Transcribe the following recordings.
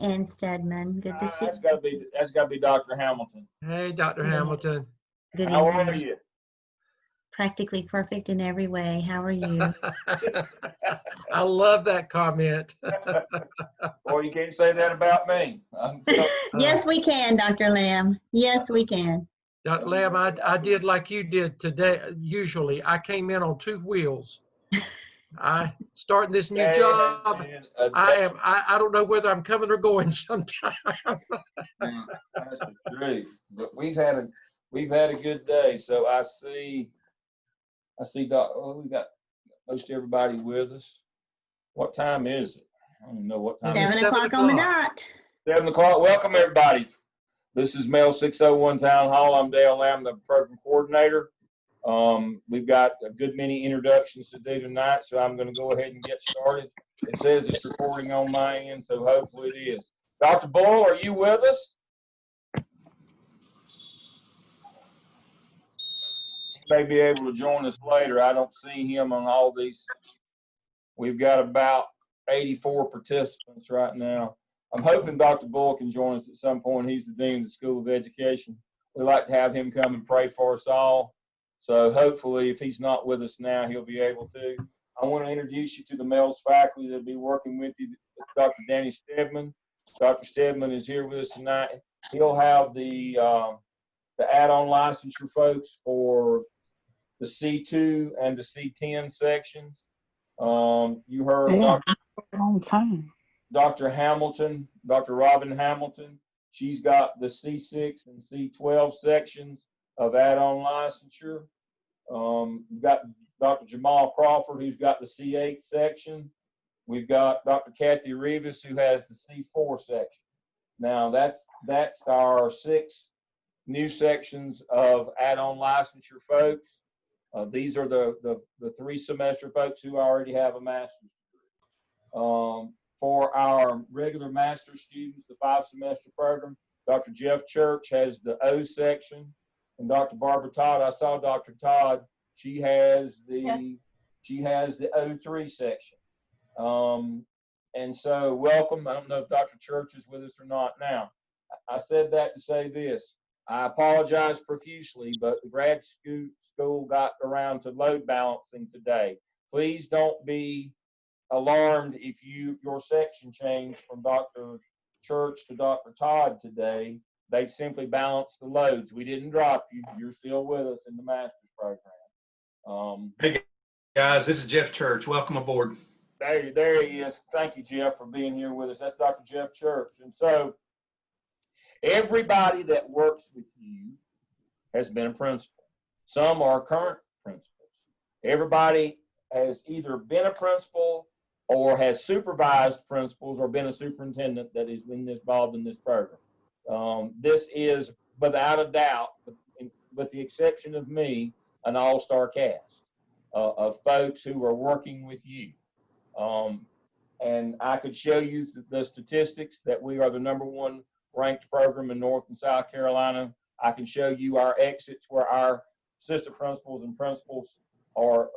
and Stedman. Good to see That's gotta be Dr. Hamilton. Hey, Dr. you. Hamilton. Good How are evening. you? Practically perfect in every way. How are you? I love that comment. Well, you can't say that about me. Yes, we can, Dr. Lamb. Yes, we can. Dr. Lamb, I did like you did today. Usually, I came in on 2 wheels. I starting this new job. I don't know whether I'm coming or going sometime. That's the truth. But we've had a good day. So I see Doc. Oh, we got most everybody with us. What time is it? I don't even know what time. 7 o'clock on the dot. 7 o'clock. Welcome everybody. This is MELS 601 Town Hall. I'm Dale Lamb, the program coordinator. We've got a good many introductions to do tonight, so I'm going to go ahead and get started. It says it's recording on my end, so hopefully it is. Dr. Bull, are you with us? He may be able to join us later. I don't see him on all these. We've got about 84 participants right now. I'm hoping Dr. Bull can join us at some point. He's the Dean of the School of Education. We like to have him come and pray for us all. So hopefully, if he's not with us now, he'll be able to. I want to introduce you to the MELS faculty that'll be working with you. It's Dr. Danny Stedman. Dr. Stedman is here with us tonight. He'll have the add-on licensure folks for the C2 and the C10 sections. You heard Dr. Hamilton, Dr. Robin Hamilton. She's got the C6 and C12 sections of add-on licensure. We've got Dr. Jamal Crawford, who's got the C8 section. We've got Dr. Kathy Rivas, who has the C4 section. Now, that's our 6 new sections of add-on licensure folks. These are the 3-semester folks who already have a master's degree. For our regular master's students, the 5-semester program, Dr. Jeff Church has the O section, and Dr. Barbara Todd, I saw Dr. Todd, she has the O3 section. And so welcome. I don't know if Dr. Church is with us or not now. I said that to say this. I apologize profusely, but the grad school got around to load balancing today. Please don't be alarmed if your section changed from Dr. Church to Dr. Todd today. They simply balanced the loads. We didn't drop you. You're still with us in the master's program. Hey guys, this is Jeff Church. Welcome aboard. There he is. Thank you, Jeff, for being here with us. That's Dr. Jeff Church. And so everybody that works with you has been a principal. Some are current principals. Everybody has either been a principal or has supervised principals or been a superintendent that has been involved in this program. This is, without a doubt, with the exception of me, an all-star cast of folks who are working with you. And I could show you the statistics that we are the #1 ranked program in North and South Carolina. I can show you our exits where our assistant principals and principals are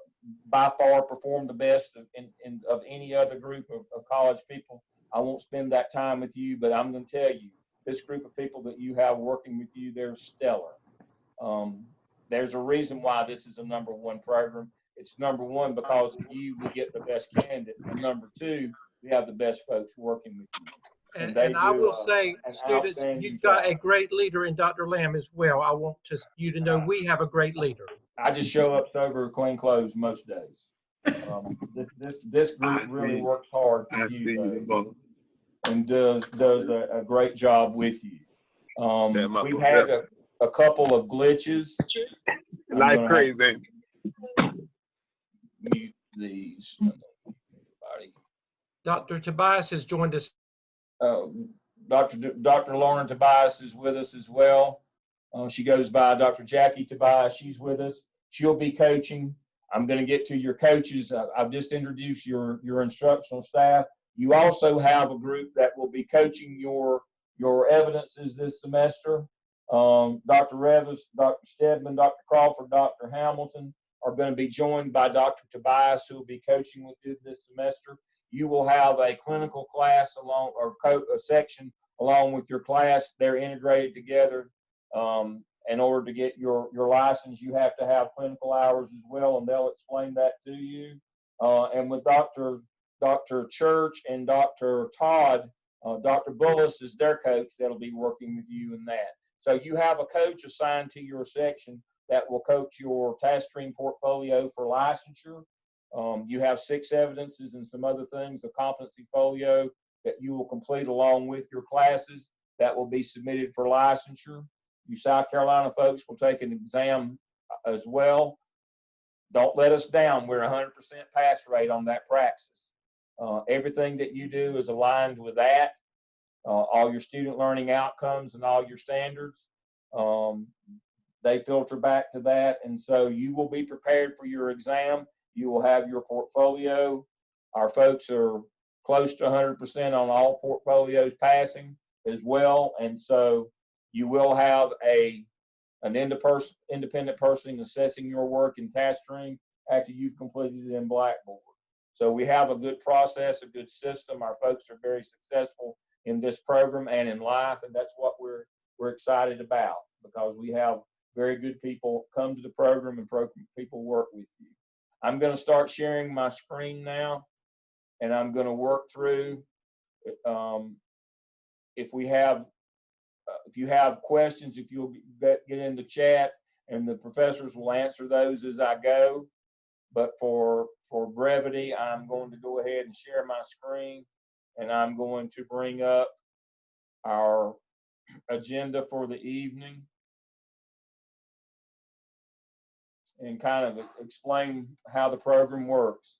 by far perform the best of any other group of college people. I won't spend that time with you, but I'm going to tell you, this group of people that you have working with you, they're stellar. There's a reason why this is a #1 program. It's #1 because of you, we get the best candidate. And #2, we have the best folks working with you. And I will say, students, you've got a great leader in Dr. Lamb as well. I want you to know we have a great leader. I just show up sober, clean clothes most days. This group really works hard for you, and does a great job with you. We've had a couple of glitches. Like crazy. Mute these. Dr. Tobias has joined us. Dr. Lauren Tobias is with us as well. She goes by Dr. Jackie Tobias. She's with us. She'll be coaching. I'm going to get to your coaches. I've just introduced your instructional staff. You also have a group that will be coaching your evidences this semester. Dr. Revis, Dr. Stedman, Dr. Crawford, Dr. Hamilton are going to be joined by Dr. Tobias, who will be coaching with you this semester. You will have a clinical class along, or a section along with your class. They're integrated together. In order to get your license, you have to have clinical hours as well, and they'll explain that to you. And with Dr. Church and Dr. Todd, Dr. Bullis is their coach that'll be working with you in that. So you have a coach assigned to your section that will coach your task stream portfolio for licensure. You have 6 evidences and some other things, the competency folio that you will complete along with your classes that will be submitted for licensure. You South Carolina folks will take an exam as well. Don't let us down. We're 100% pass rate on that praxis. Everything that you do is aligned with that. All your student learning outcomes and all your standards, they filter back to that. And so you will be prepared for your exam. You will have your portfolio. Our folks are close to 100% on all portfolios passing as well. And so you will have an independent person assessing your work in task stream after you've completed it in Blackboard. So we have a good process, a good system. Our folks are very successful in this program and in life, and that's what we're excited about, because we have very good people come to the program and people work with you. I'm going to start sharing my screen now, and I'm going to work through. If you have questions, if you'll get in the chat, and the professors will answer those as I go. But for brevity, I'm going to go ahead and share my screen, and I'm going to bring up our agenda for the evening and kind of explain how the program works.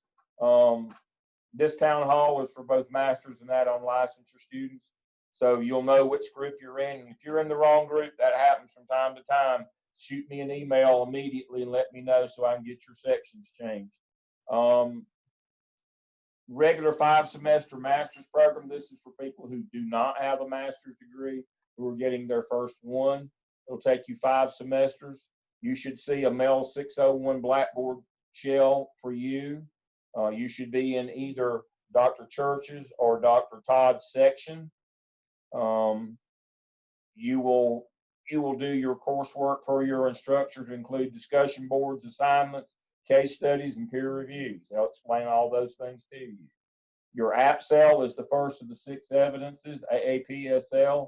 This town hall is for both masters and add-on licensure students. So you'll know which group you're in. And if you're in the wrong group, that happens from time to time. Shoot me an email immediately and let me know so I can get your sections changed. Regular 5-semester master's program. This is for people who do not have a master's degree, who are getting their first one. It'll take you 5 semesters. You should see a MELS 601 Blackboard shell for you. You should be in either Dr. Church's or Dr. Todd's section. You will do your coursework for your instructor to include discussion boards, assignments, case studies, and peer reviews. They'll explain all those things to you. Your APSL is the first of the 6 evidences. AAPSL,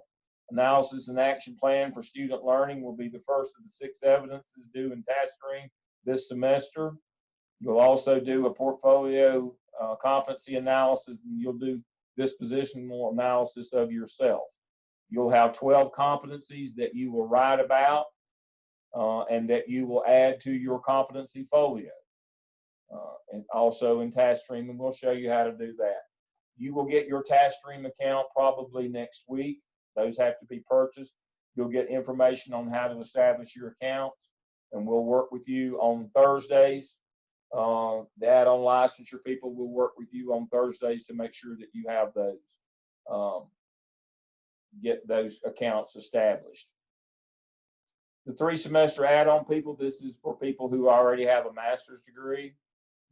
analysis and action plan for student learning, will be the first of the 6 evidences due in task stream this semester. You'll also do a portfolio competency analysis, and you'll do dispositional analysis of yourself. You'll have 12 competencies that you will write about and that you will add to your competency folio, and also in task stream, and we'll show you how to do that. You will get your task stream account probably next week. Those have to be purchased. You'll get information on how to establish your accounts, and we'll work with you on Thursdays. The add-on licensure people will work with you on Thursdays to make sure that you have those, get those accounts established. The 3-semester add-on people, this is for people who already have a master's degree.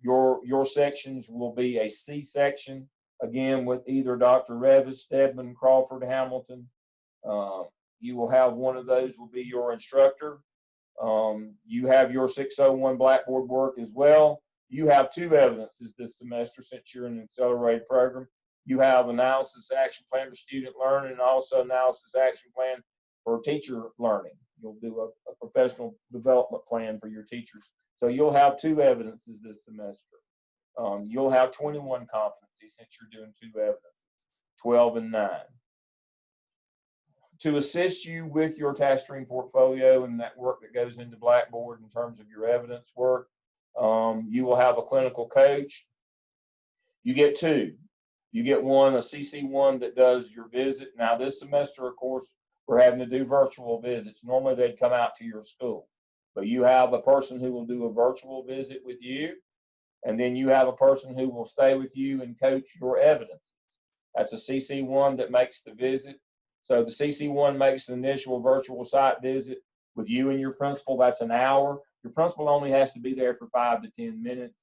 Your sections will be a C section, again, with either Dr. Revis, Stedman, Crawford, Hamilton. You will have one of those will be your instructor. You have your 601 Blackboard work as well. You have 2 evidences this semester since you're in an accelerated program. You have analysis action plan for student learning and also analysis action plan for teacher learning. You'll do a professional development plan for your teachers. So you'll have 2 evidences this semester. You'll have 21 competencies since you're doing 2 evidences, 12 and 9. To assist you with your task stream portfolio and that work that goes into Blackboard in terms of your evidence work, you will have a clinical coach. You get 2. You get one, a CC1 that does your visit. Now this semester, of course, we're having to do virtual visits. Normally they'd come out to your school, but you have a person who will do a virtual visit with you, and then you have a person who will stay with you and coach your evidences. That's a CC1 that makes the visit. So the CC1 makes the initial virtual site visit with you and your principal. That's an hour. Your principal only has to be there for 5 to 10 minutes.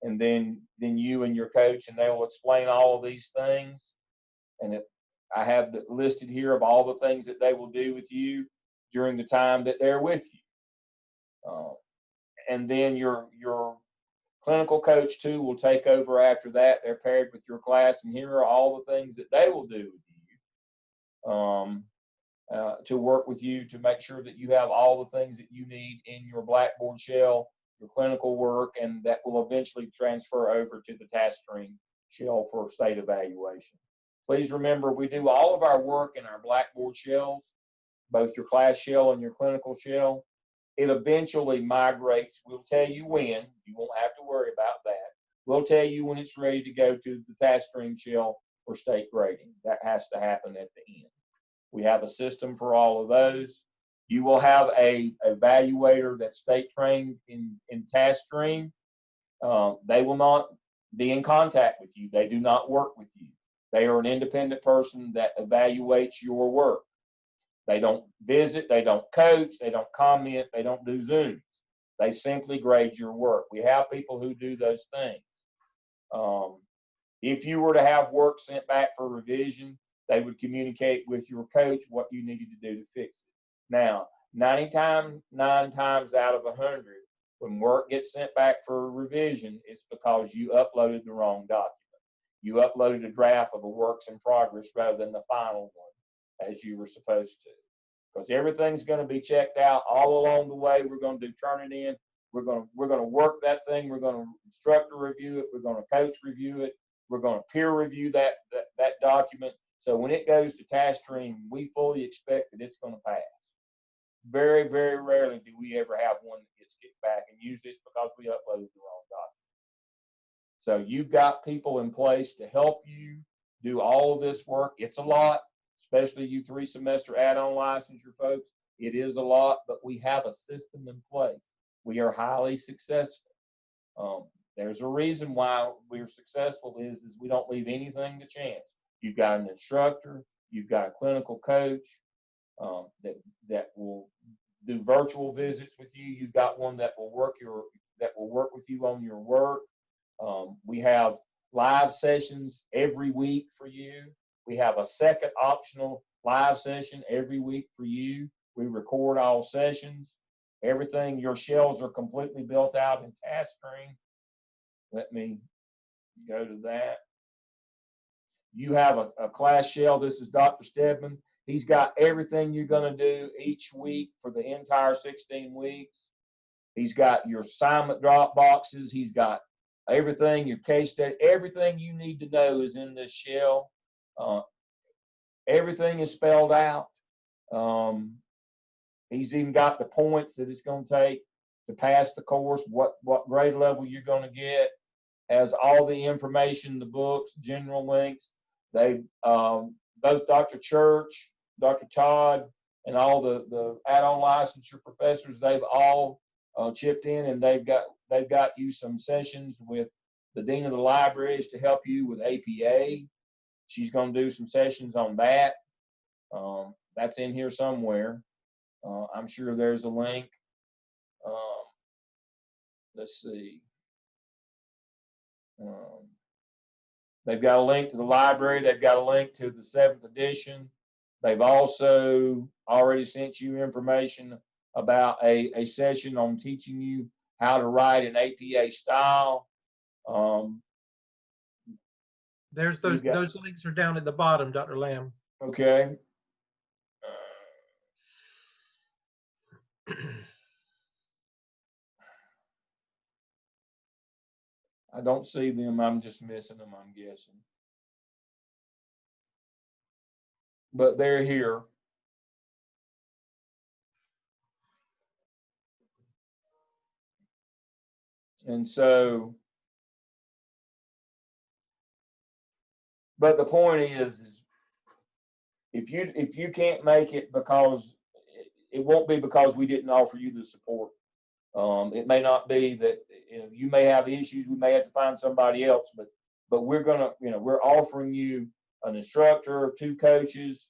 and then you and your coach, and they will explain all of these things. And I have listed here of all the things that they will do with you during the time that they're with you. And then your clinical coach too will take over after that. They're paired with your class, and here are all the things that they will do with you to work with you to make sure that you have all the things that you need in your Blackboard shell, your clinical work, and that will eventually transfer over to the task stream shell for state evaluation. Please remember, we do all of our work in our Blackboard shells, both your class shell and your clinical shell. It eventually migrates. We'll tell you when. You won't have to worry about that. We'll tell you when it's ready to go to the task stream shell for state grading. That has to happen at the end. We have a system for all of those. You will have a evaluator that's state trained in task stream. They will not be in contact with you. They do not work with you. They are an independent person that evaluates your work. They don't visit, they don't coach, they don't comment, they don't do Zooms. They simply grade your work. We have people who do those things. If you were to have work sent back for revision, they would communicate with your coach what you needed to do to fix it. Now, 9 times out of 100, when work gets sent back for revision, it's because you uploaded the wrong document. You uploaded a draft of a works in progress rather than the final one, as you were supposed to. Because everything's going to be checked out all along the way. We're going to do turn it in. We're going to work that thing. We're going to instructor review it. We're going to coach review it. We're going to peer review that document. So when it goes to task stream, we fully expect that it's going to pass. Very, very rarely do we ever have one that gets kicked back, and usually it's because we uploaded the wrong document. So you've got people in place to help you do all of this work. It's a lot, especially you 3-semester add-on licensure folks. It is a lot, but we have a system in place. We are highly successful. There's a reason why we're successful is we don't leave anything to chance. You've got an instructor, you've got a clinical coach that will do virtual visits with you. You've got one that will work with you on your work. We have live sessions every week for you. We have a second optional live session every week for you. We record all sessions. Everything, your shells are completely built out in task stream. Let me go to that. You have a class shell. This is Dr. Stedman. He's got everything you're going to do each week for the entire 16 weeks. He's got your assignment drop boxes. He's got everything, your case study, everything you need to know is in this shell. Everything is spelled out. He's even got the points that it's going to take to pass the course, what grade level you're going to get, has all the information, the books, general links. They both Dr. Church, Dr. Todd, and all the add-on licensure professors, they've all chipped in, and they've got you some sessions with the dean of the libraries to help you with APA. She's going to do some sessions on that. That's in here somewhere. I'm sure there's a link. Let's see. They've got a link to the library. They've got a link to the 7th edition. They've also already sent you information about a session on teaching you how to write an APA style. There's those links are down at the bottom, Dr. Lamb. Okay. I don't see them. I'm just missing them, I'm guessing. But they're here. And so, but the point is if you can't make it, because it won't be because we didn't offer you the support. It may not be that you may have issues. We may have to find somebody else, but we're gonna, we're offering you an instructor, 2 coaches,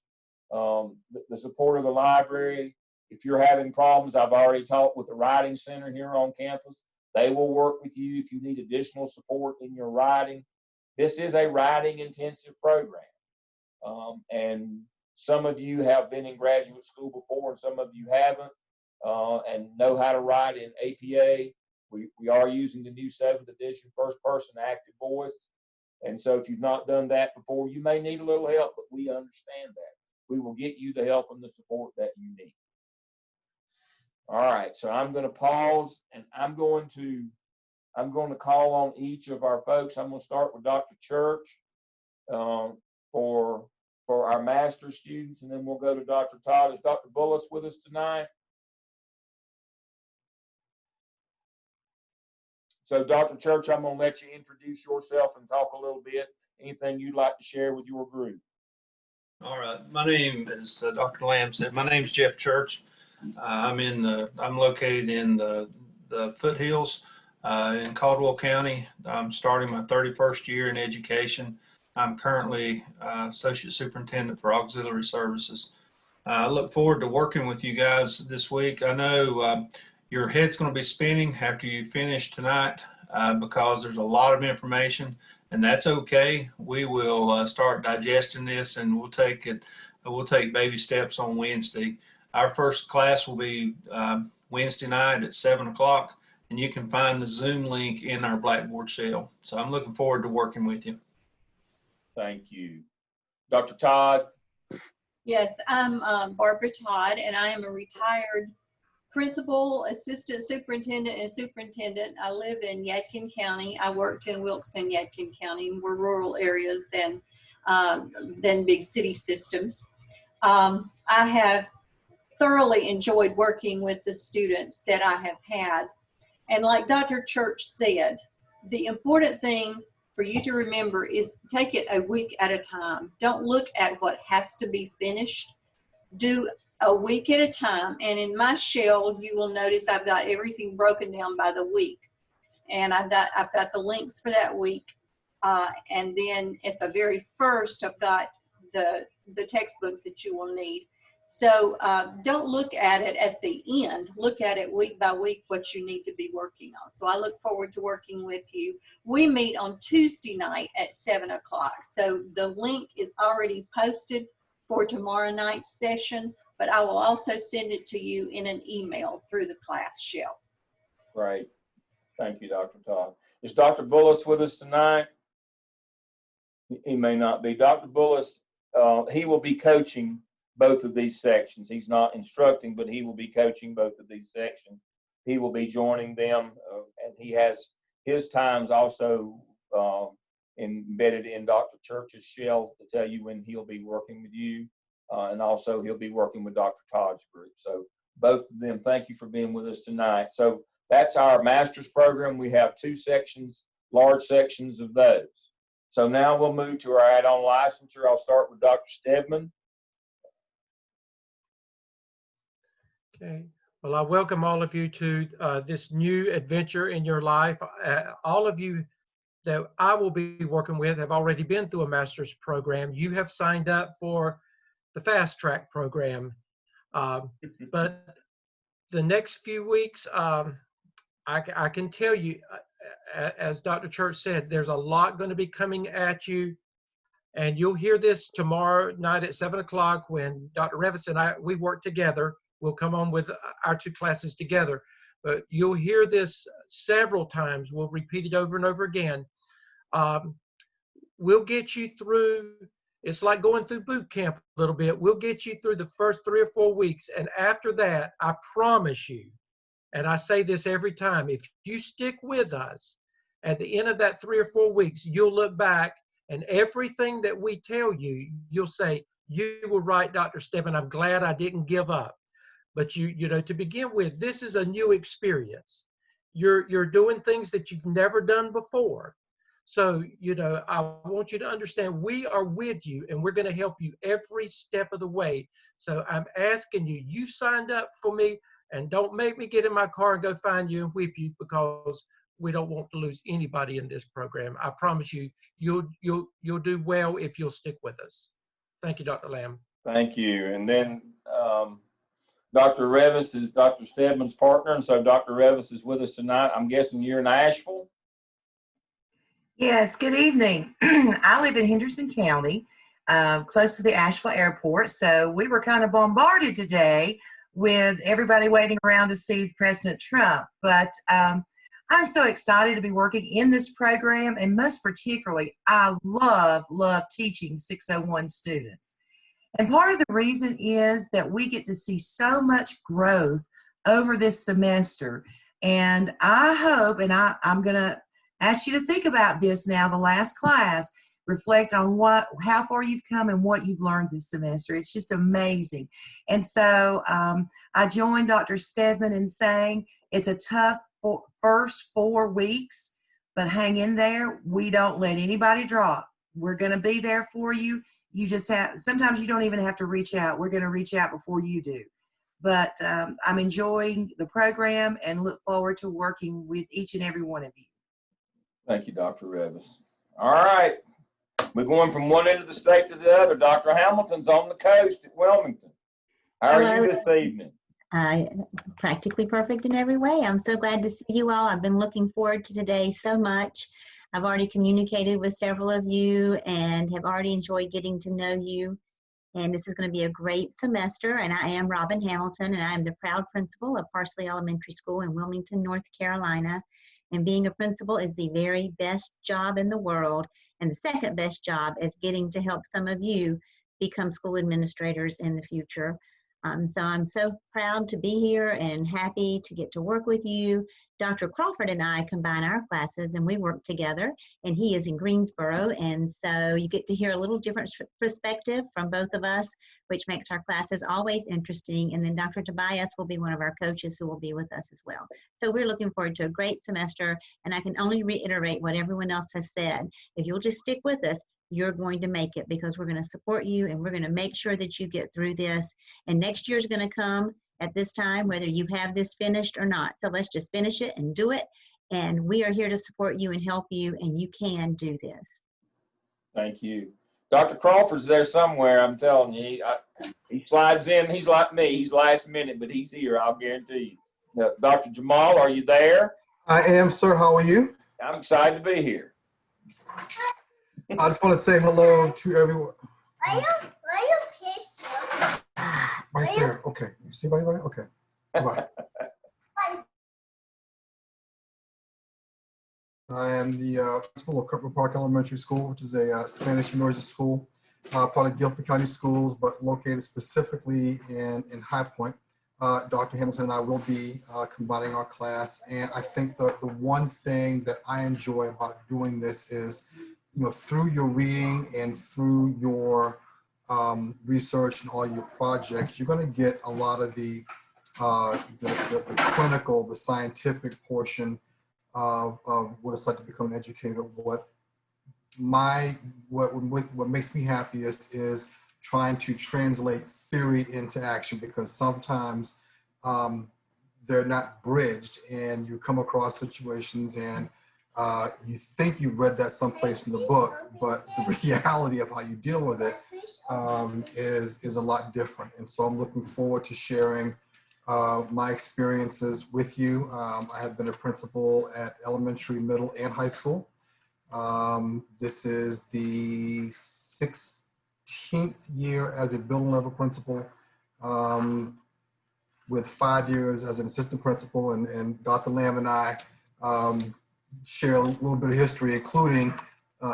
the support of the library. If you're having problems, I've already talked with the writing center here on campus. They will work with you if you need additional support in your writing. This is a writing intensive program. And some of you have been in graduate school before and some of you haven't, and know how to write in APA. We are using the new 7th edition first person active voice. And so if you've not done that before, you may need a little help, but we understand that. We will get you the help and the support that you need. All right, so I'm going to pause and I'm going to call on each of our folks. I'm going to start with Dr. Church for our master's students, and then we'll go to Dr. Todd. Is Dr. Bullis with us tonight? So, Dr. Church, I'm going to let you introduce yourself and talk a little bit. Anything you'd like to share with your group? All right. My name is Dr. Lamb said. My name is Jeff Church. I'm located in the foothills in Caldwell County. I'm starting my 31st year in education. I'm currently Associate Superintendent for Auxiliary Services. I look forward to working with you guys this week. I know your head's going to be spinning after you finish tonight because there's a lot of information, and that's okay. We will start digesting this, and we'll take baby steps on Wednesday. Our first class will be Wednesday night at 7 o'clock, and you can find the Zoom link in our Blackboard shell. So I'm looking forward to working with you. Thank you. Dr. Todd? Yes, I'm Barbara Todd, and I am a retired principal, assistant superintendent, and superintendent. I live in Yadkin County. I worked in Wilkes and Yadkin County. We're rural areas than big city systems. I have thoroughly enjoyed working with the students that I have had. And like Dr. Church said, the important thing for you to remember is take it a week at a time. Don't look at what has to be finished. Do a week at a time. And in my shell, you will notice I've got everything broken down by the week. And I've got the links for that week. And then at the very first, I've got the textbooks that you will need. So don't look at it at the end. Look at it week by week what you need to be working on. So I look forward to working with you. We meet on Tuesday night at 7 o'clock. So the link is already posted for tomorrow night's session, but I will also send it to you in an email through the class shell. Great. Thank you, Dr. Todd. Is Dr. Bullis with us tonight? He may not be. Dr. Bullis, he will be coaching both of these sections. He's not instructing, but he will be coaching both of these sections. He will be joining them, and he has his times also embedded in Dr. Church's shell to tell you when he'll be working with you, and also he'll be working with Dr. Todd's group. So both of them, thank you for being with us tonight. So that's our master's program. We have 2 sections, large sections of those. So now we'll move to our add-on licensure. I'll start with Dr. Stedman. Okay. Well, I welcome all of you to this new adventure in your life. All of you that I will be working with have already been through a master's program. You have signed up for the fast track program. But the next few weeks, I can tell you, as Dr. Church said, there's a lot going to be coming at you. And you'll hear this tomorrow night at 7 o'clock when Dr. Revis and we work together. We'll come on with our 2 classes together. But you'll hear this several times. We'll repeat it over and over again. We'll get you through. It's like going through boot camp a little bit. We'll get you through the first 3 or 4 weeks. And after that, I promise you, and I say this every time, if you stick with us, at the end of that 3 or 4 weeks, you'll look back and everything that we tell you, you'll say, you were right, Dr. Stedman. I'm glad I didn't give up. But you know, to begin with, this is a new experience. You're doing things that you've never done before. So, you know, I want you to understand we are with you and we're going to help you every step of the way. So I'm asking you, you signed up for me, and don't make me get in my car and go find you and whip you, because we don't want to lose anybody in this program. I promise you, you'll do well if you'll stick with us. Thank you, Dr. Lamb. Thank you. And then Dr. Revis is Dr. Stedman's partner, and so Dr. Revis is with us tonight. I'm guessing you're in Asheville. Yes, good evening. I live in Henderson County, close to the Asheville Airport. So we were kind of bombarded today with everybody waiting around to see President Trump. But I'm so excited to be working in this program, and most particularly, I love teaching 601 students. And part of the reason is that we get to see so much growth over this semester. And I hope, and I'm going to ask you to think about this now, the last class, reflect on how far you've come and what you've learned this semester. It's just amazing. And so I joined Dr. Stedman in saying it's a tough first 4 weeks, but hang in there. We don't let anybody drop. We're going to be there for you. You just sometimes you don't even have to reach out. We're going to reach out before you do. But I'm enjoying the program and look forward to working with each and every one of you. Thank you, Dr. Revis. All right. We're going from one end of the state to the other. Dr. Hamilton's on the coast at Wilmington. How are you this evening? Practically perfect in every way. I'm so glad to see you all. I've been looking forward to today so much. I've already communicated with several of you and have already enjoyed getting to know you. And this is going to be a great semester. And I am Robin Hamilton, and I am the proud principal of Parsley Elementary School in Wilmington, North Carolina. And being a principal is the very best job in the world. And the second best job is getting to help some of you become school administrators in the future. So I'm so proud to be here and happy to get to work with you. Dr. Crawford and I combine our classes and we work together, and he is in Greensboro. And so you get to hear a little different perspective from both of us, which makes our classes always interesting. And then Dr. Tobias will be one of our coaches who will be with us as well. So we're looking forward to a great semester, and I can only reiterate what everyone else has said. If you'll just stick with us, you're going to make it, because we're going to support you and we're going to make sure that you get through this. And next year's going to come at this time, whether you have this finished or not. So let's just finish it and do it. And we are here to support you and help you, and you can do this. Thank you. Dr. Crawford's there somewhere, I'm telling you. He slides in. He's like me. He's last minute, but he's here, I'll guarantee you. Now, Dr. Jamal, are you there? I am, sir. How are you? I'm excited to be here. I just want to say hello to everyone. Why you kiss you? Right there. Okay. You see anybody? Okay. Bye. I am the principal of Kirkland Park Elementary School, which is a Spanish immersion school, part of Guilford County Schools, but located specifically in High Point. Dr. Hamilton and I will be combining our class. And I think the one thing that I enjoy about doing this is, through your reading and through your research and all your projects, you're going to get a lot of the clinical, the scientific portion of what it's like to become an educator. What makes me happiest is trying to translate theory into action, because sometimes they're not bridged, and you come across situations and you think you've read that someplace in the book, but the reality of how you deal with it is a lot different. And so I'm looking forward to sharing my experiences with you. I have been a principal at elementary, middle, and high school. This is the 16th year as a building level principal, with 5 years as an assistant principal, and Dr. Lamb and I share a little bit of history, including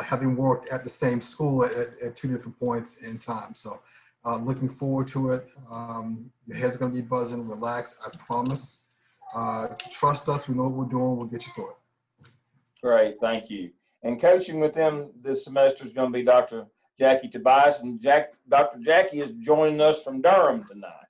having worked at the same school at 2 different points in time. So looking forward to it. Your head's going to be buzzing. Relax, I promise. Trust us. We know what we're doing. We'll get you through it. Great, thank you. And coaching with them this semester is going to be Dr. Jackie Tobias, and Dr. Jackie is joining us from Durham tonight.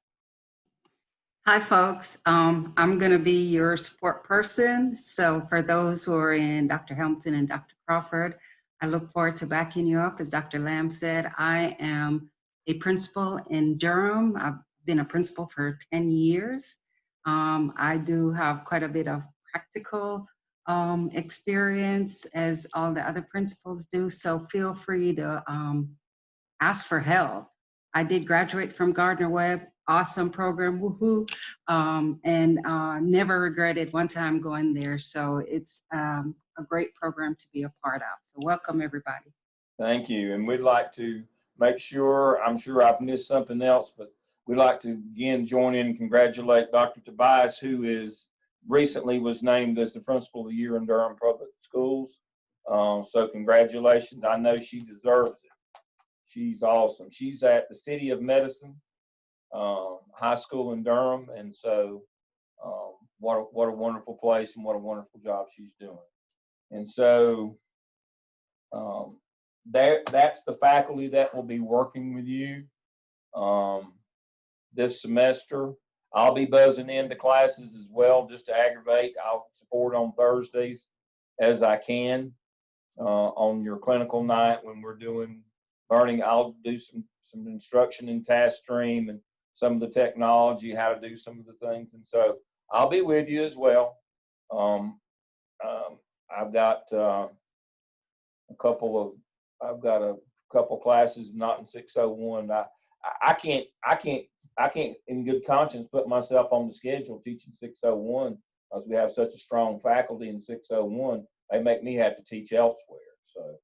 Hi, folks. I'm going to be your support person. So for those who are in Dr. Hamilton and Dr. Crawford, I look forward to backing you up. As Dr. Lamb said, I am a principal in Durham. I've been a principal for 10 years. I do have quite a bit of practical experience, as all the other principals do. So feel free to ask for help. I did graduate from Gardner-Webb awesome program, woohoo, and never regretted one time going there. So it's a great program to be a part of. So welcome, everybody. Thank you. And we'd like to make sure, I'm sure I've missed something else, but we'd like to again join in and congratulate Dr. Tobias, who recently was named as the Principal of the Year in Durham Public Schools. So congratulations. I know she deserves it. She's awesome. She's at the City of Medicine High School in Durham. And so what a wonderful place and what a wonderful job she's doing. And so that's the faculty that will be working with you this semester. I'll be buzzing into classes as well just to aggravate. I'll support on Thursdays as I can on your clinical night when we're doing learning. I'll do some instruction in task stream and some of the technology, how to do some of the things. And so I'll be with you as well. I've got a couple classes not in 601. I can't in good conscience put myself on the schedule teaching 601 because we have such a strong faculty in 601. They make me have to teach elsewhere. So,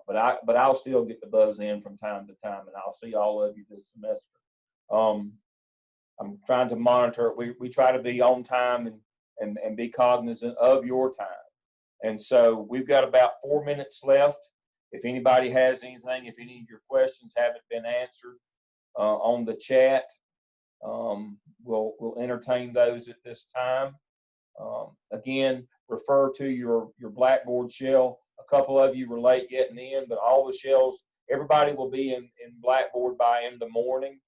but I'll still get the buzz in from time to time, and I'll see all of you this semester. I'm trying to monitor it. We try to be on time and be cognizant of your time. And so we've got about 4 minutes left. If anybody has anything, if any of your questions haven't been answered on the chat, we'll entertain those at this time. Again, refer to your Blackboard shell. A couple of you were late getting in, but all the shells, everybody will be in Blackboard by in the morning.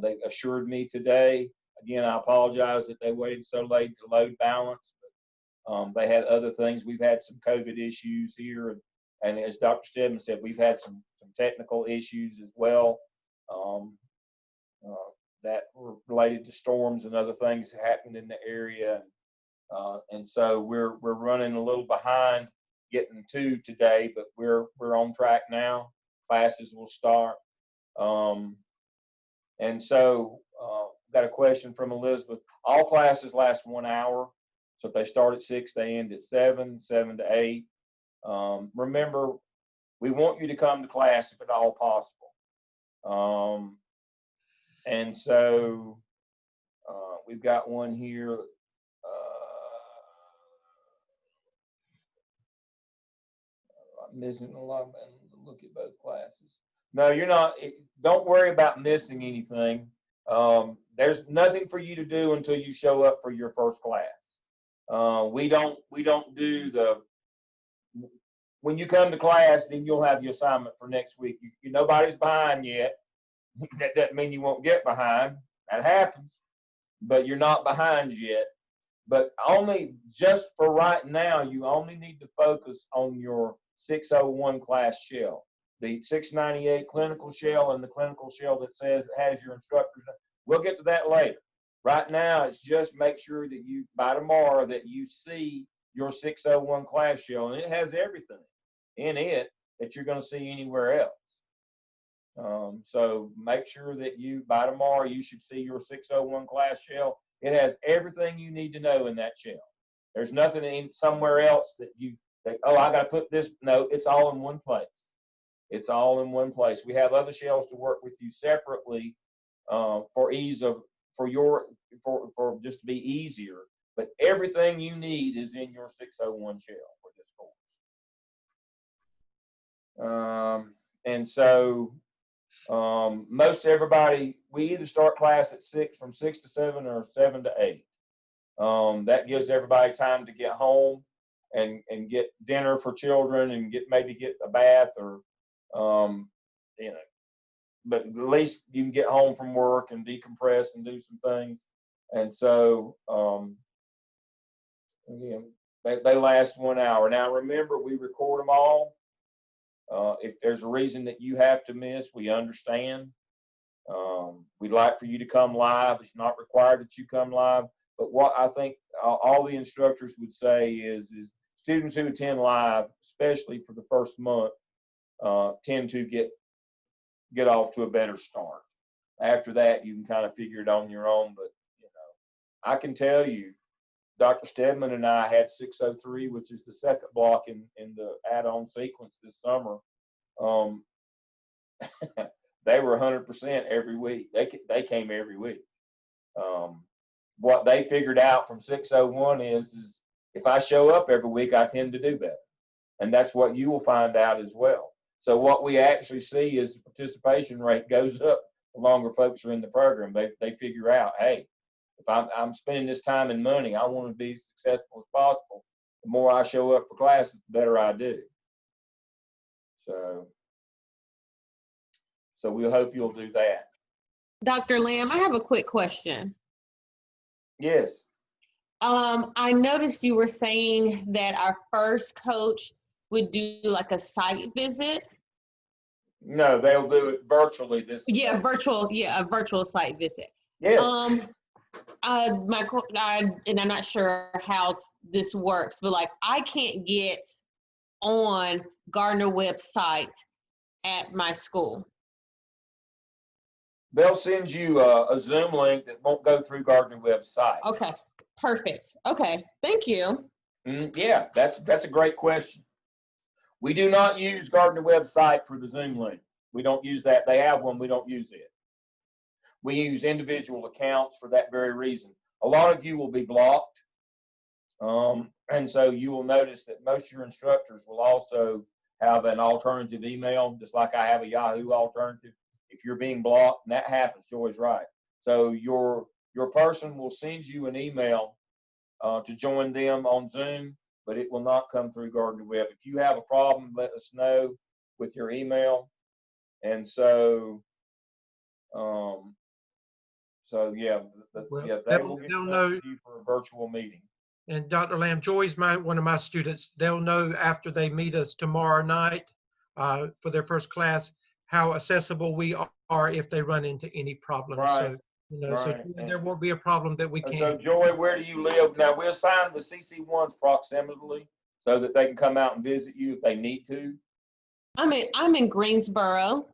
They assured me today. Again, I apologize that they waited so late to load balance, but they had other things. We've had some COVID issues here, and as Dr. Stedman said, we've had some technical issues as well that were related to storms and other things that happened in the area. And so we're running a little behind getting to today, but we're on track now. Classes will start. And so got a question from Elizabeth. All classes last 1 hour. So if they start at 6, they end at 7 to 8. Remember, we want you to come to class if at all possible. And so we've got one here. I'm missing a lot. Look at both classes. No, you're not. Don't worry about missing anything. There's nothing for you to do until you show up for your first class. We don't do when you come to class, then you'll have your assignment for next week. Nobody's behind yet. That doesn't mean you won't get behind. That happens, but you're not behind yet. But only just for right now, you only need to focus on your 601 class shell. The 698 clinical shell and the clinical shell that says it has your instructors. We'll get to that later. Right now, it's just make sure that you, by tomorrow, that you see your 601 class shell, and it has everything in it that you're going to see anywhere else. So make sure that by tomorrow, you should see your 601 class shell. It has everything you need to know in that shell. There's nothing in somewhere else that you think, oh, I got to put this. No, it's all in one place. It's all in one place. We have other shells to work with you separately for ease of, for just to be easier. But everything you need is in your 601 shell for this course. And so most everybody, we either start class at 6 from 6 to 7 or 7 to 8. That gives everybody time to get home and get dinner for children and maybe get a bath or but at least you can get home from work and decompress and do some things. And so again, they last 1 hour. Now remember, we record them all. If there's a reason that you have to miss, we understand. We'd like for you to come live. It's not required that you come live. But what I think all the instructors would say is students who attend live, especially for the first month, tend to get off to a better start. After that, you can kind of figure it on your own. But, you know, I can tell you, Dr. Stedman and I had 603, which is the second block in the add-on sequence this summer. They were 100% every week. They came every week. What they figured out from 601 is if I show up every week, I tend to do better. And that's what you will find out as well. So what we actually see is the participation rate goes up the longer folks are in the program. They figure out, hey, if I'm spending this time and money, I want to be as successful as possible. The more I show up for classes, the better I do. So we'll hope you'll do that. Dr. Lamb, I have a quick question. Yes. I noticed you were saying that our first coach would do like a site visit. No, they'll do it virtually this Yeah, time. a virtual site visit. Yes. And I'm not sure how this works, but like I can't get on Gardner Webb's site at my school. They'll send you a Zoom link that won't go through Gardner Webb's site. Okay, perfect. Okay, thank you. Yeah, that's a great question. We do not use Gardner Webb's site for the Zoom link. We don't use that. They have one. We don't use it. We use individual accounts for that very reason. A lot of you will be blocked. And so you will notice that most of your instructors will also have an alternative email, just like I have a Yahoo alternative. If you're being blocked, and that happens, Joy's right. So your person will send you an email to join them on Zoom, but it will not come through Gardner Webb. If you have a problem, let us know with your email. And so, yeah, they will get in touch with you for a virtual meeting. And Dr. Lamb, Joy's one of my students. They'll know after they meet us tomorrow night for their first class how accessible we are if they run into any problems. Right. So, you know, Right. So there won't be a problem that we And can't. so, Joy, where do you live? Now, we'll assign the CC1s proximately so that they can come out and visit you if they need to. I'm in Greensboro.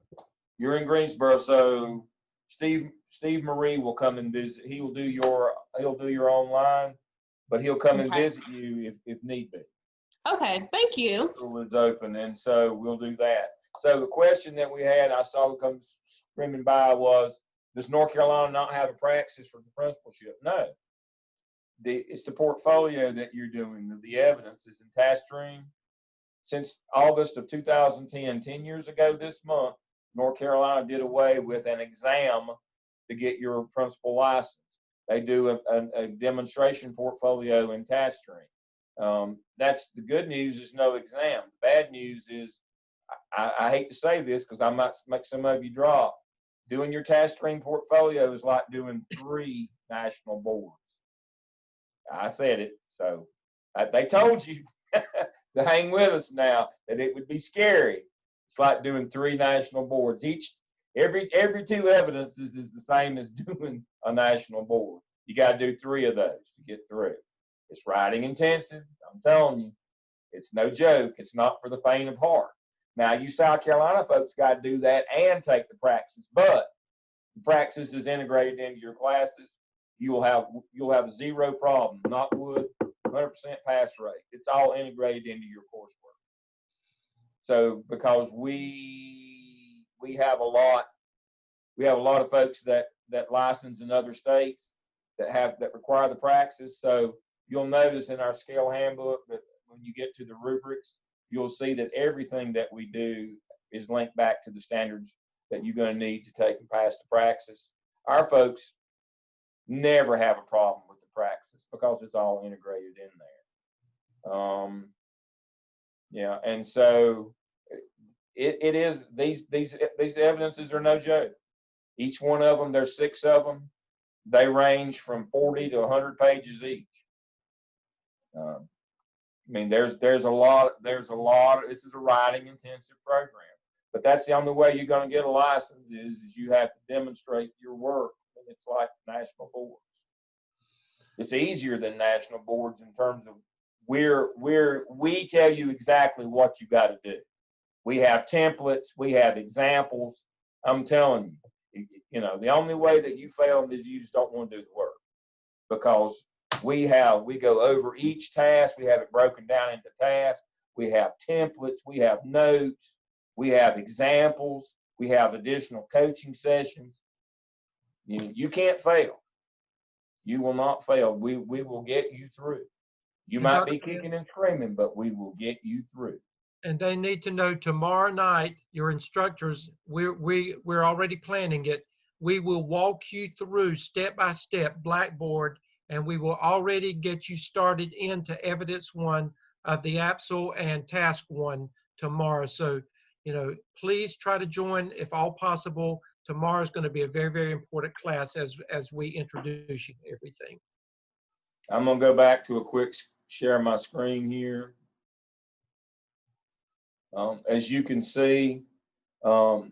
You're in Greensboro, so Steve Marie will come and visit. He'll do your online, but he'll come and visit you if need be. Okay, thank you. School is open, and so we'll do that. So the question that we had, I saw come screaming by, was, does North Carolina not have a praxis for the principalship? No. It's the portfolio that you're doing. The evidence is in task stream. Since August of 2010, 10 years ago this month, North Carolina did away with an exam to get your principal license. They do a demonstration portfolio in task stream. That's the good news is no exam. The bad news is, I hate to say this because I might make some of you drop. Doing your task stream portfolio is like doing 3 national boards. I said it, so they told you to hang with us now that it would be scary. It's like doing 3 national boards. Every 2 evidences is the same as doing a national board. You got to do 3 of those to get through. It's writing intensive. I'm telling you, it's no joke. It's not for the faint of heart. Now, you South Carolina folks got to do that and take the praxis, but the praxis is integrated into your classes. You'll have 0 problem. Knock wood, 100% pass rate. It's all integrated into your coursework. So because we have a lot of folks that license in other states that require the praxis. So you'll notice in our scale handbook that when you get to the rubrics, you'll see that everything that we do is linked back to the standards that you're going to need to take and pass the praxis. Our folks never have a problem with the praxis because it's all integrated in there. Yeah, and so it is, these evidences are no joke. Each one of them, there's 6 of them. They range from 40 to 100 pages each. I mean, there's a lot. This is a writing intensive program, but that's the only way you're going to get a license is you have to demonstrate your work. And it's like national boards. It's easier than national boards in terms of we tell you exactly what you got to do. We have templates. We have examples. I'm telling you, You know, the only way that you fail is you just don't want to do the work, because we go over each task. We have it broken down into tasks. We have templates. We have notes. We have examples. We have additional coaching sessions. You can't fail. You will not fail. We will get you through. You And might Dr. be kicking and screaming, but we will get you through. And they need to know tomorrow night, your instructors, we're already planning it. We will walk you through step by step Blackboard, and we will already get you started into evidence 1 of the APSL and task 1 tomorrow. So, you know, please try to join if all possible. Tomorrow is going to be a very, very important class as we introduce you to everything. I'm going to go back to a quick share my screen here. As you can see, under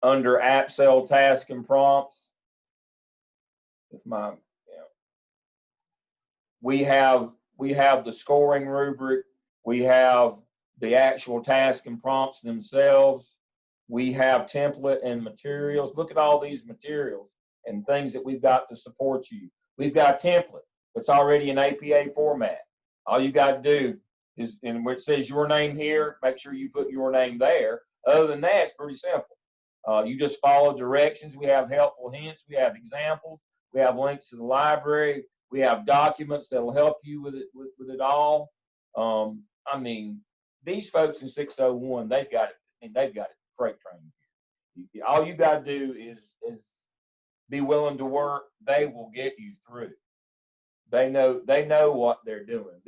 AppSell task and prompts, we have the scoring rubric, we have the actual task and prompts themselves, we have template and materials. Look at all these materials and things that we've got to support you. We've got a template that's already in APA format. All you got to do is, and where it says your name here, make sure you put your name there. Other than that, it's pretty simple. You just follow directions. We have helpful hints. We have examples. We have links to the library. We have documents that will help you with it all. I mean, these folks in 601, they've got it. I mean, they've got it freight train. All you got to do is be willing to work. They will get you through. They know what they're doing.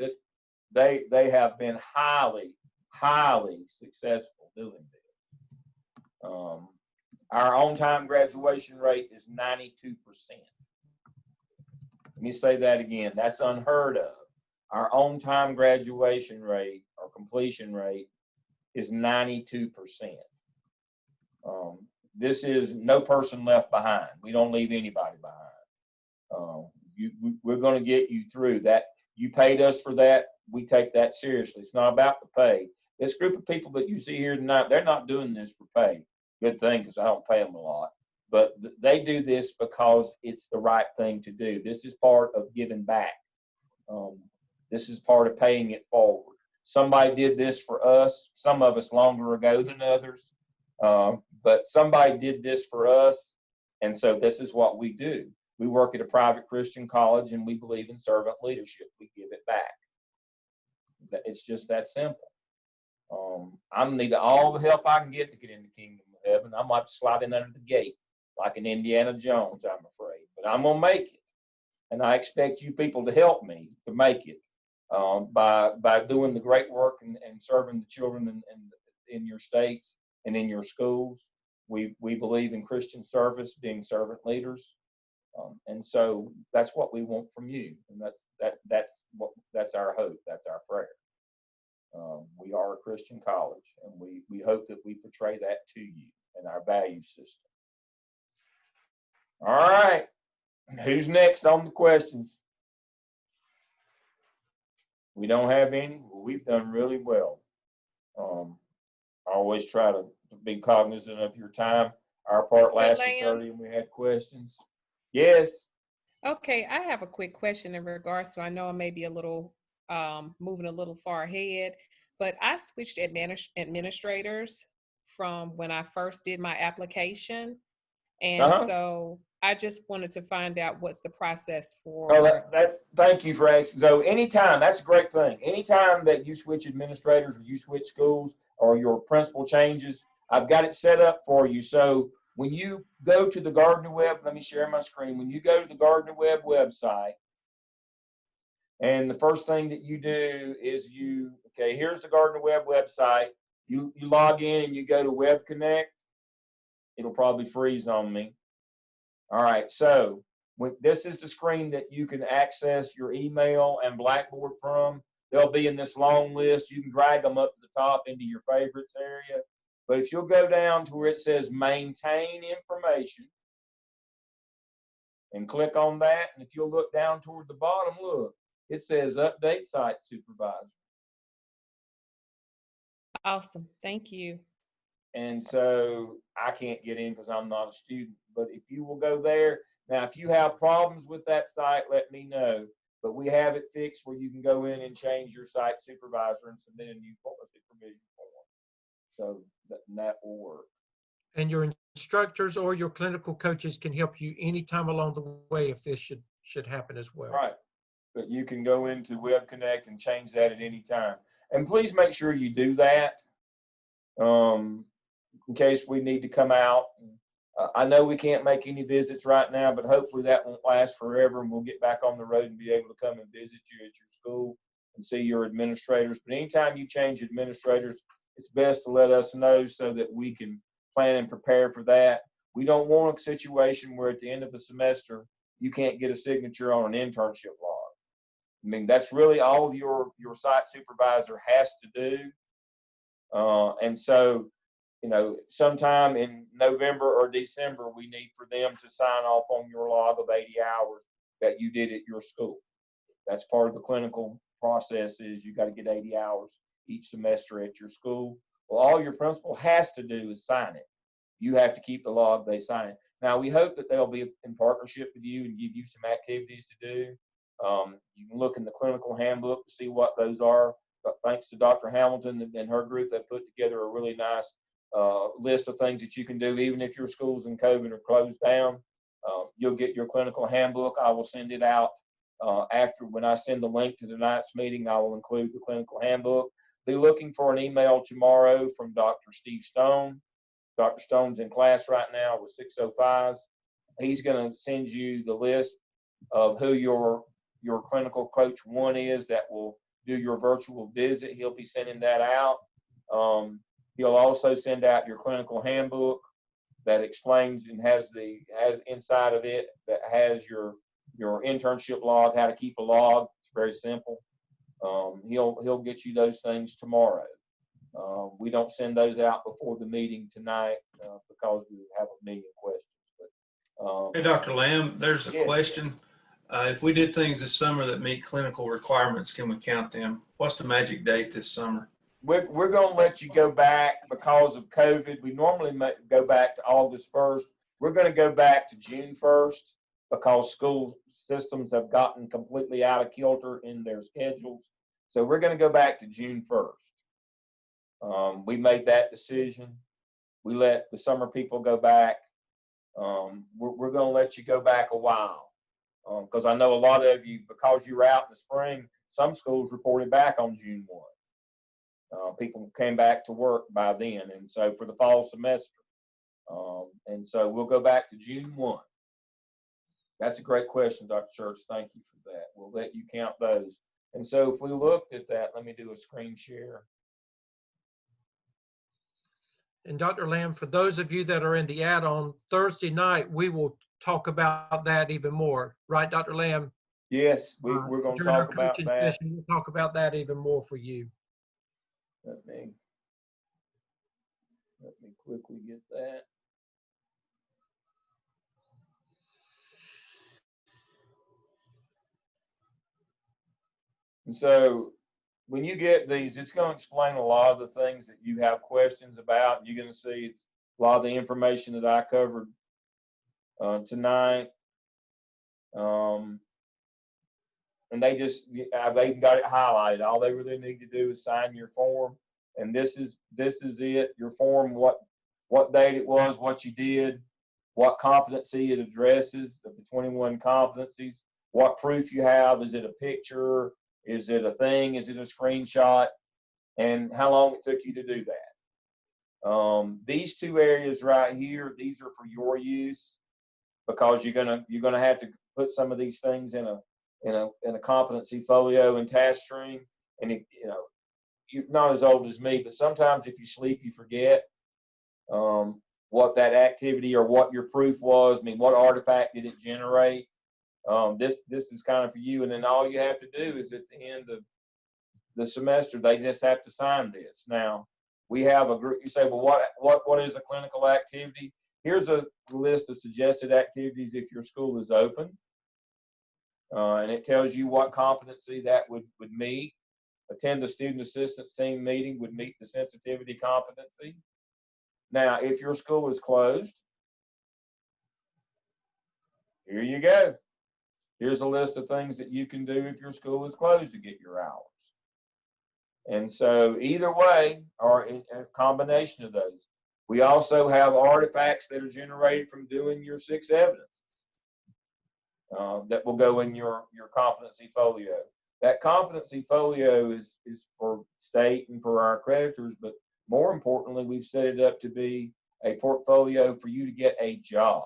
They have been highly successful doing this. Our on-time graduation rate is 92%. Let me say that again. That's unheard of. Our on-time graduation rate or completion rate is 92%. This is no person left behind. We don't leave anybody behind. We're going to get you through that. You paid us for that. We take that seriously. It's not about the pay. This group of people that you see here tonight, they're not doing this for pay. Good thing, because I don't pay them a lot. But they do this because it's the right thing to do. This is part of giving back. This is part of paying it forward. Somebody did this for us, some of us longer ago than others, but somebody did this for us, and so this is what we do. We work at a private Christian college, and we believe in servant leadership. We give it back. It's just that simple. I need all the help I can get to get in the kingdom of heaven. I'm going to have to slide in under the gate like an Indiana Jones, I'm afraid. But I'm going to make it. And I expect you people to help me to make it by doing the great work and serving the children in your states and in your schools. We believe in Christian service, being servant leaders. And so that's what we want from you. And that's our hope. That's our prayer. We are a Christian college, and we hope that we portray that to you in our value system. All right. Who's next on the questions? We don't have any? Well, we've done really well. I always try to be cognizant of your time. Our part Mr. lasted Lamb? 30 and we had questions. Yes. Okay, I have a quick question in regards to, I know I may be a little moving a little far ahead, but I switched administrators from when I first did my application. And so I just wanted to find out what's the process for. Thank you for asking. So anytime, that's a great thing. Anytime that you switch administrators or you switch schools or your principal changes, I've got it set up for you. So when you go to the Gardner Webb, let me share my screen. When you go to the Gardner Webb website, and the first thing that you do is here's the Gardner Webb website. You log in and you go to Web Connect. It'll probably freeze on me. All right, so this is the screen that you can access your email and Blackboard from. They'll be in this long list. You can drag them up to the top into your favorites area. But if you'll go down to where it says maintain information and click on that, and if you'll look down toward the bottom, look, it says update site supervisor. Awesome, thank you. And so I can't get in because I'm not a student, But if you will go there, now if you have problems with that site, let me know. But we have it fixed where you can go in and change your site supervisor and submit a new supervision form. So that will work. And your instructors or your clinical coaches can help you anytime along the way if this should happen as well. Right. But you can go into Web Connect and change that at any time. And please make sure you do that in case we need to come out. I know we can't make any visits right now, but hopefully that won't last forever, and we'll get back on the road and be able to come and visit you at your school and see your administrators. But anytime you change administrators, it's best to let us know so that we can plan and prepare for that. We don't want a situation where at the end of the semester, you can't get a signature on an internship log. I mean, that's really all your site supervisor has to do. And so, you know, sometime in November or December, we need for them to sign off on your log of 80 hours that you did at your school. That's part of the clinical process is you got to get 80 hours each semester at your school. Well, all your principal has to do is sign it. You have to keep the log, they sign it. Now, we hope that they'll be in partnership with you and give you some activities to do. You can look in the clinical handbook to see what those are. But thanks to Dr. Hamilton and her group, they put together a really nice list of things that you can do, even if your schools in COVID are closed down. You'll get your clinical handbook. I will send it out after when I send the link to tonight's meeting. I will include the clinical handbook. Be looking for an email tomorrow from Dr. Steve Stone. Dr. Stone's in class right now with 605s. He's going to send you the list of who your clinical coach one is that will do your virtual visit. He'll be sending that out. He'll also send out your clinical handbook that explains and has inside of it that has your internship log, how to keep a log. It's very simple. He'll get you those things tomorrow. We don't send those out before the meeting tonight because we have a million questions. But, hey, Dr. Lamb, there's a yeah. question. If we did things this summer that meet clinical requirements, can we count them? What's the magic date this summer? We're going to let you go back because of COVID. We normally go back to August 1st. We're going to go back to June 1st because school systems have gotten completely out of kilter in their schedules. So we're going to go back to June 1st. We made that decision. We let the summer people go back. We're going to let you go back a while because I know a lot of you, because you were out in the spring, some schools reported back on June 1. People came back to work by then, and so for the fall semester. And so we'll go back to June 1. That's a great question, Dr. Church. Thank you for that. We'll let you count those. And so if we looked at that, let me do a screen share. And Dr. Lamb, for those of you that are in the add-on, Thursday night, we will talk about that even more. Right, Dr. Lamb? Yes, we're going to talk about that. Session, we'll talk about that even more for you. Let me quickly get that. And so when you get these, it's going to explain a lot of the things that you have questions about. You're going to see it's a lot of the information that I covered tonight. And I've even got it highlighted. All they really need to do is sign your form. And this is it, your form, what date it was, what you did, what competency it addresses of the 21 competencies, what proof you have. Is it a picture? Is it a thing? Is it a screenshot? And how long it took you to do that. These two areas right here, these are for your use because you're gonna have to put some of these things in a competency folio and task stream. And if you're not as old as me, but sometimes if you sleep, you forget what that activity or what your proof was. I mean, what artifact did it generate? This is kind of for you. And then all you have to do is at the end of the semester, they just have to sign this. Now, we have a group. You say, well, what is a clinical activity? Here's a list of suggested activities if your school is open. And it tells you what competency that would meet. Attend the student assistance team meeting would meet the sensitivity competency. Now, if your school is closed, Here you go. Here's a list of things that you can do if your school is closed to get your hours. And so either way, or a combination of those. We also have artifacts that are generated from doing your 6 evidences that will go in your competency folio. That competency folio is for state and for our accreditors, but more importantly, we've set it up to be a portfolio for you to get a job.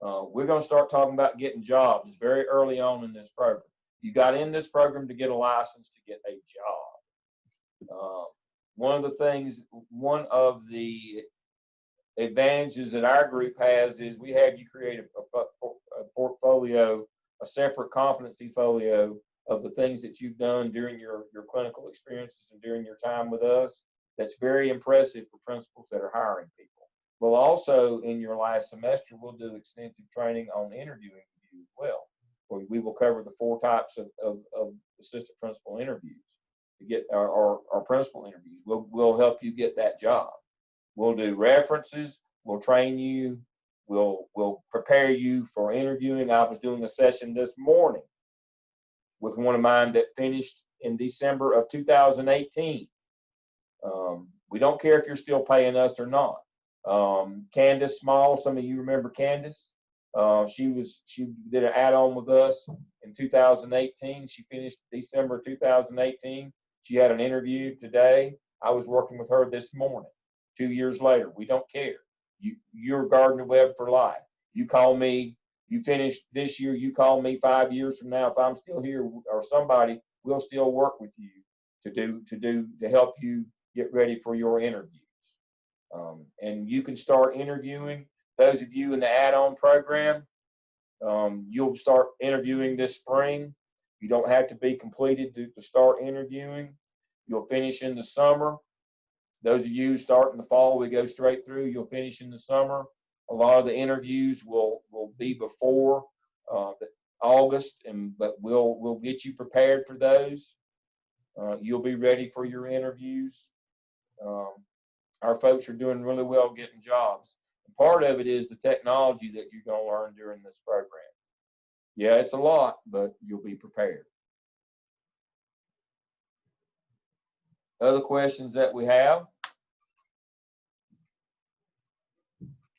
We're going to start talking about getting jobs very early on in this program. You got in this program to get a license to get a job. One of the advantages that our group has is we have you create a portfolio, a separate competency folio of the things that you've done during your clinical experiences and during your time with us. That's very impressive for principals that are hiring people. Well, also in your last semester, we'll do extensive training on interviewing you as well. We will cover the 4 types of assistant principal interviews to get our principal interviews. We'll help you get that job. We'll do references. We'll train you. We'll prepare you for interviewing. I was doing a session this morning with one of mine that finished in December of 2018. We don't care if you're still paying us or not. Candace Small, some of you remember Candace. She did an add-on with us in 2018. She finished December 2018. She had an interview today. I was working with her this morning. 2 years later, we don't care. You're Gardner Webb for life. You call me, you finish this year, you call me 5 years from now. If I'm still here or somebody, we'll still work with you to help you get ready for your interviews. And you can start interviewing. Those of you in the add-on program, you'll start interviewing this spring. You don't have to be completed to start interviewing. You'll finish in the summer. Those of you who start in the fall, we go straight through. You'll finish in the summer. A lot of the interviews will be before August, but we'll get you prepared for those. You'll be ready for your interviews. Our folks are doing really well getting jobs. And part of it is the technology that you're going to learn during this program. Yeah, it's a lot, but you'll be prepared. Other questions that we have?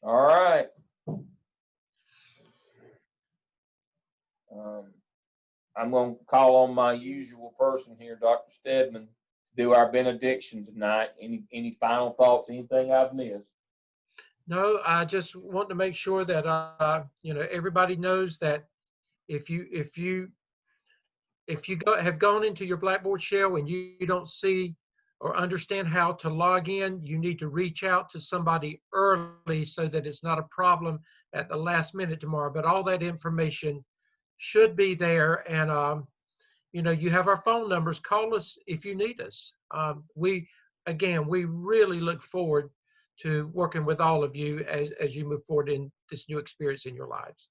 All right. I'm going to call on my usual person here, Dr. Stedman, to do our benediction tonight. Any final thoughts, anything I've missed? No, I just want to make sure that everybody knows that if you have gone into your Blackboard shell and you don't see or understand how to log in, you need to reach out to somebody early so that it's not a problem at the last minute tomorrow. But all that information should be there. And, you have our phone numbers. Call us if you need us. We really look forward to working with all of you as you move forward in this new experience in your lives.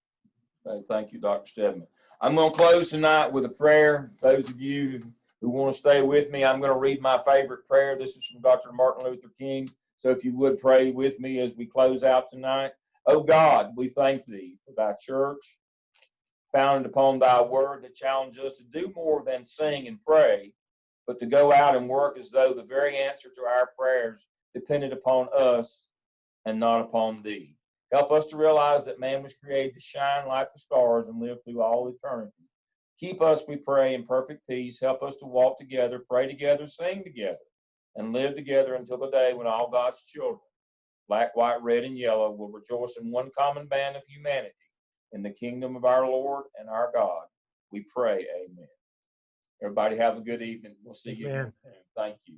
Thank you, Dr. Stedman. I'm going to close tonight with a prayer. Those of you who want to stay with me, I'm going to read my favorite prayer. This is from Dr. Martin Luther King. So if you would pray with me as we close out tonight. Oh God, we thank thee for thy church, founded upon thy word that challenges us to do more than sing and pray, but to go out and work as though the very answer to our prayers depended upon us and not upon thee. Help us to realize that man was created to shine like the stars and live through all eternity. Keep us, we pray, in perfect peace. Help us to walk together, pray together, sing together, and live together until the day when all God's children, black, white, red, and yellow, will rejoice in one common band of humanity in the kingdom of our Lord and our God. We pray, amen. Everybody have a good evening. We'll see you. Thank you.